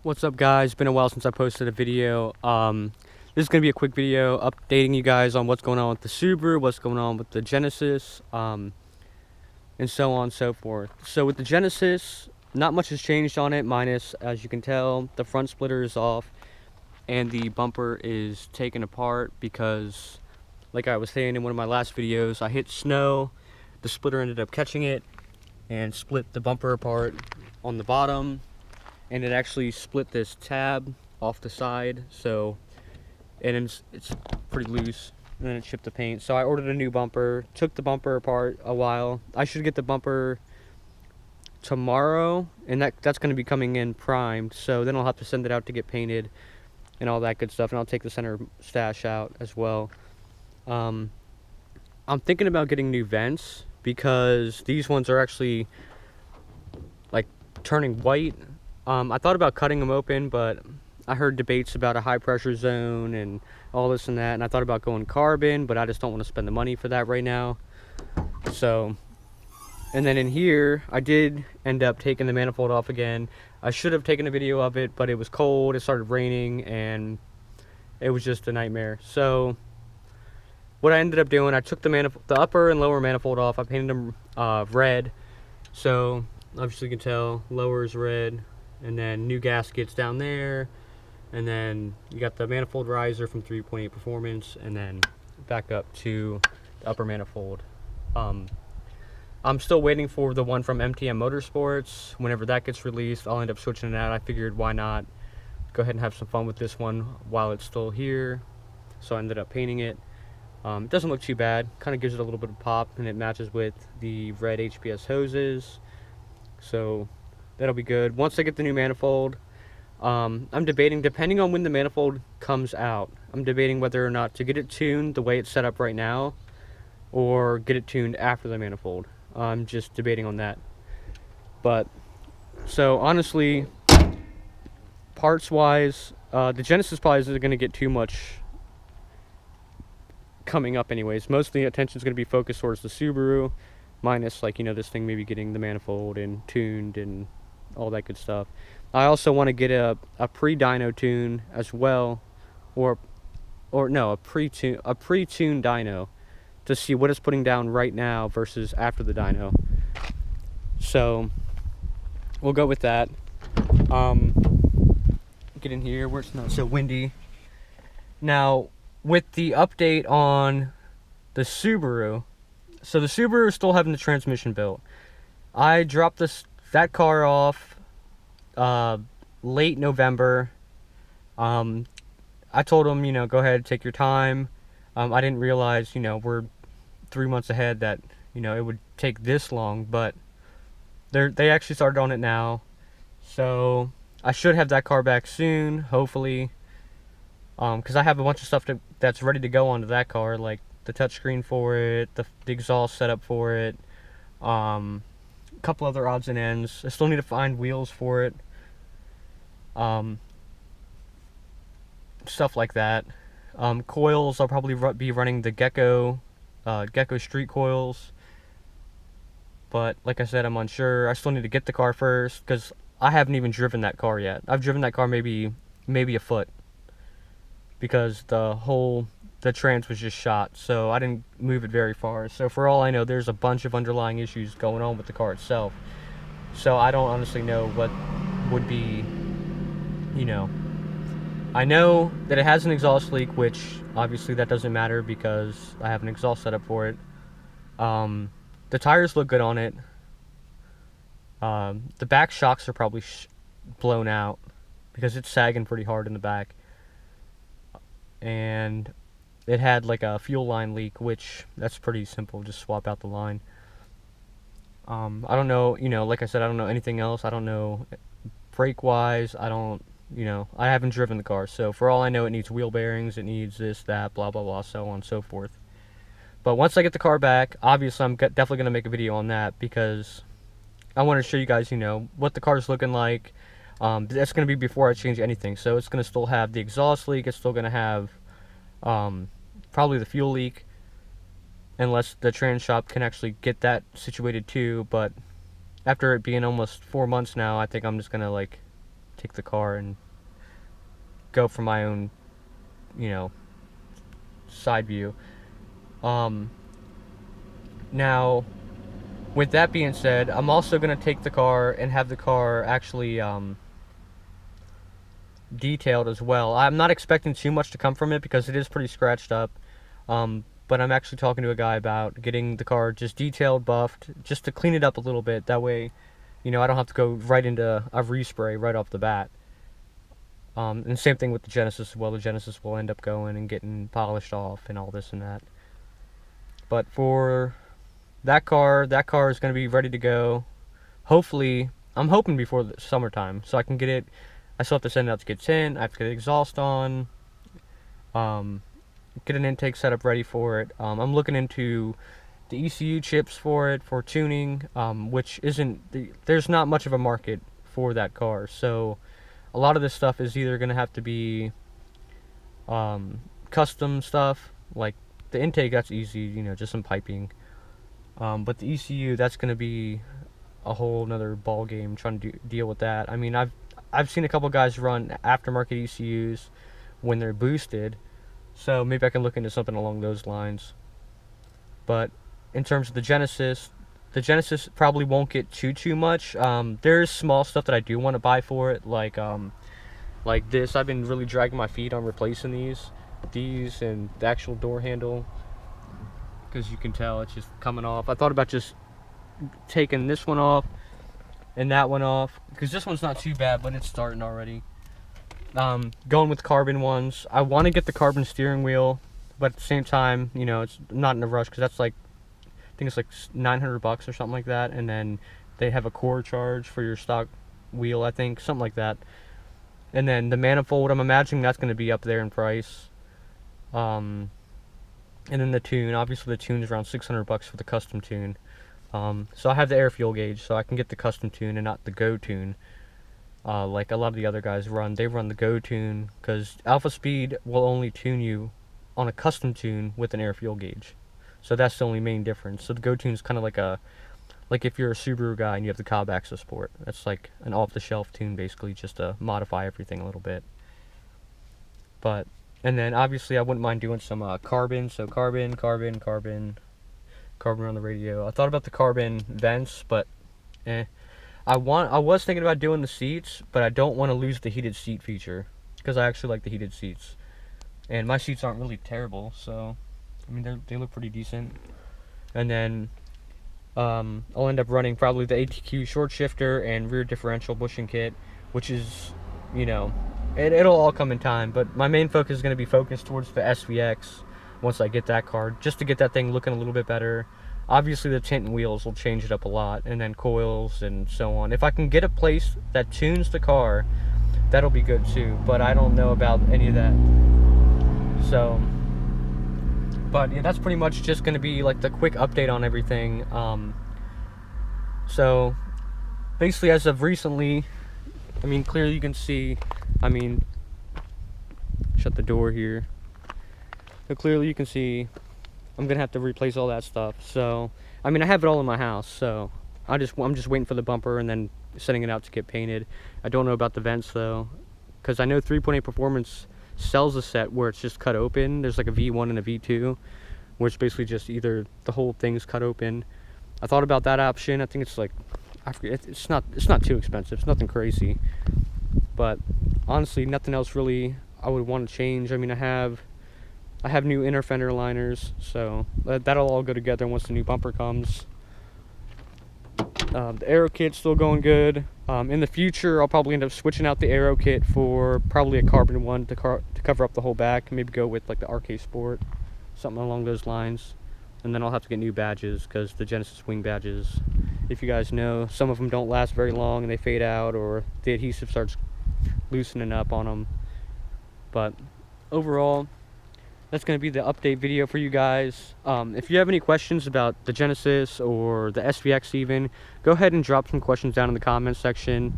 What's up, guys? Been a while since I posted a video. This is gonna be a quick video updating you guys on what's going on with the Subaru, what's going on with the Genesis, and so on and so forth. So with the Genesis, not much has changed on it, minus, as you can tell, the front splitter is off and the bumper is taken apart because, like I was saying in one of my last videos, I hit snow, the splitter ended up catching it and split the bumper apart on the bottom. And it actually split this tab off the side, so it's pretty loose, and then it chipped the paint. So I ordered a new bumper, took the bumper apart a while. I should get the bumper tomorrow, and that's going to be coming in primed, so then I'll have to send it out to get painted and all that good stuff, and I'll take the center stash out as well. I'm thinking about getting new vents because these ones are actually like turning white. I thought about cutting them open, but I heard debates about a high pressure zone and all this and that, and I thought about going carbon, but I just don't want to spend the money for that right now. So, and then in here, I did end up taking the manifold off again. I should have taken a video of it, but it was cold, it started raining, and it was just a nightmare. So, what I ended up doing, I took the upper and lower manifold off. I painted them red. So, obviously you can tell, lower is red. And then new gaskets down there, and then you got the manifold riser from 3.8 Performance, and then back up to the upper manifold. I'm still waiting for the one from MTM Motorsports. Whenever that gets released, I'll end up switching it out. I figured, why not go ahead and have some fun with this one while it's still here. So I ended up painting it. It doesn't look too bad, kind of gives it a little bit of pop, and it matches with the red HPS hoses, so that'll be good. Once I get the new manifold, I'm debating, depending on when the manifold comes out, I'm debating whether or not to get it tuned the way it's set up right now, or get it tuned after the manifold. I'm just debating on that. But, so honestly, parts-wise, the Genesis probably isn't going to get too much coming up anyways. Most of the attention is going to be focused towards the Subaru, minus, like, you know, this thing maybe getting the manifold and tuned and all that good stuff. I also want to get a pre-dyno tune as well, or no, a pre-tuned dyno to see what it's putting down right now versus after the dyno. So we'll go with that. Get in here where it's not so windy. Now with the update on the Subaru, so the Subaru is still having the transmission built. I dropped that car off late November. I told them, you know, go ahead, take your time. I didn't realize, you know, we're 3 months ahead that, you know, it would take this long, but they actually started on it now. So I should have that car back soon, hopefully, because I have a bunch of stuff that's ready to go onto that car, like the touchscreen for it, the exhaust setup for it, couple other odds and ends. I still need to find wheels for it, stuff like that. Coils, I'll probably be running the Gecko street coils, but like I said, I'm unsure. I still need to get the car first because I haven't even driven that car yet. I've driven that car maybe a foot because the trans was just shot, so I didn't move it very far. So for all I know, there's a bunch of underlying issues going on with the car itself. So I don't honestly know what would be, you know. I know that it has an exhaust leak, which obviously that doesn't matter because I have an exhaust setup for it. The tires look good on it. The back shocks are probably blown out because it's sagging pretty hard in the back. And it had like a fuel line leak, which that's pretty simple, just swap out the line. I don't know, you know, like I said, I don't know anything else. I don't know brake wise, I don't, you know, I haven't driven the car, so for all I know, it needs wheel bearings, it needs this, that, blah blah blah, so on and so forth. But once I get the car back, obviously I'm definitely going to make a video on that because I want to show you guys, you know, what the car's looking like. That's going to be before I change anything, so it's going to still have the exhaust leak, it's still going to have probably the fuel leak, unless the trans shop can actually get that situated too. But after it being almost 4 months now, I think I'm just gonna like take the car and go from my own, you know, side view. Now, with that being said, I'm also going to take the car and have the car actually detailed as well. I'm not expecting too much to come from it because it is pretty scratched up. But I'm actually talking to a guy about getting the car just detailed, buffed, just to clean it up a little bit. That way, you know, I don't have to go right into a respray right off the bat. And same thing with the Genesis as well. The Genesis will end up going and getting polished off and all this and that. But for that car is going to be ready to go. Hopefully, I'm hoping before the summertime, so I can get it. I still have to send it out to get tint. I have to get the exhaust on. Get an intake setup ready for it. I'm looking into the ECU chips for it for tuning, which there's not much of a market for that car. So a lot of this stuff is either going to have to be custom stuff, like the intake, that's easy, you know, just some piping. But the ECU, that's going to be a whole nother ball game trying to deal with that. I mean, I've seen a couple guys run aftermarket ECUs when they're boosted, so maybe I can look into something along those lines. But in terms of the Genesis probably won't get too much. There's small stuff that I do want to buy for it, like this. I've been really dragging my feet on replacing these and the actual door handle, because you can tell it's just coming off. I thought about just taking this one off and that one off, because this one's not too bad, but it's starting already. Going with carbon ones. I want to get the carbon steering wheel, but at the same time, you know, it's not in a rush, because that's like, I think it's like $900 or something like that, and then they have a core charge for your stock wheel, I think, something like that. And then the manifold, I'm imagining that's going to be up there in price. And then the tune, obviously the tune's around $600 for the custom tune. So I have the air fuel gauge, so I can get the custom tune and not the Go tune. Like a lot of the other guys run, they run the Go tune, because Alpha Speed will only tune you on a custom tune with an air fuel gauge. So that's the only main difference. So the Go tune is kind of like if you're a Subaru guy and you have the Coupe access port. That's like an off-the-shelf tune, basically, just to modify everything a little bit. And then obviously I wouldn't mind doing some carbon. So carbon on the radio. I thought about the carbon vents, but I was thinking about doing the seats, but I don't want to lose the heated seat feature, because I actually like the heated seats, and my seats aren't really terrible, so I mean they look pretty decent. And then I'll end up running probably the ATQ short shifter and rear differential bushing kit, which is, you know, it'll all come in time, but my main focus is going to be focused towards the SVX once I get that car, just to get that thing looking a little bit better. Obviously the tint and wheels will change it up a lot, and then coils and so on. If I can get a place that tunes the car, that'll be good too, but I don't know about any of that. So, but yeah, that's pretty much just going to be like the quick update on everything. So basically, as of recently, I mean, clearly you can see, I mean, shut the door here, but clearly you can see I'm gonna have to replace all that stuff. So I mean, I have it all in my house, so I'm just waiting for the bumper and then sending it out to get painted. I don't know about the vents though, because I know 3.8 Performance sells a set where it's just cut open. There's like a V1 and a V2, where it's basically just either the whole thing's cut open. I thought about that option. I think it's like, I forget, it's not too expensive. It's nothing crazy, but honestly, nothing else really I would want to change. I mean, I have new inner fender liners, so that'll all go together once the new bumper comes. The aero kit's still going good. In the future, I'll probably end up switching out the aero kit for probably a carbon one to cover up the whole back. Maybe go with like the RK Sport, something along those lines. And then I'll have to get new badges, because the Genesis wing badges, if you guys know, some of them don't last very long and they fade out, or the adhesive starts loosening up on them. But overall, that's going to be the update video for you guys. If you have any questions about the Genesis or the SVX even, go ahead and drop some questions down in the comments section.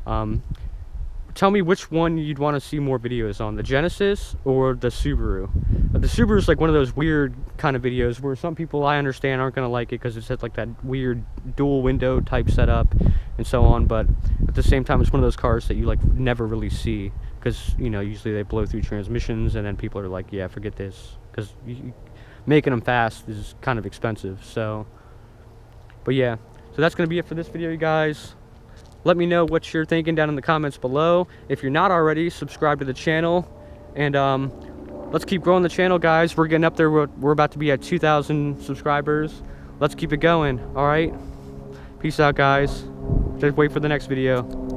Tell me which one you'd want to see more videos on, the Genesis or the Subaru. But the Subaru is like one of those weird kind of videos where some people, I understand, aren't going to like it because it's like that weird dual window type setup and so on. But at the same time, it's one of those cars that you like never really see, because, you know, usually they blow through transmissions and then people are like, yeah, forget this, because making them fast is kind of expensive. So, but yeah, so that's going to be it for this video, you guys. Let me know what you're thinking down in the comments below. If you're not already, subscribe to the channel, and let's keep growing the channel, guys. We're getting up there. We're about to be at 2,000 subscribers. Let's keep it going. All right, peace out, guys. Just wait for the next video.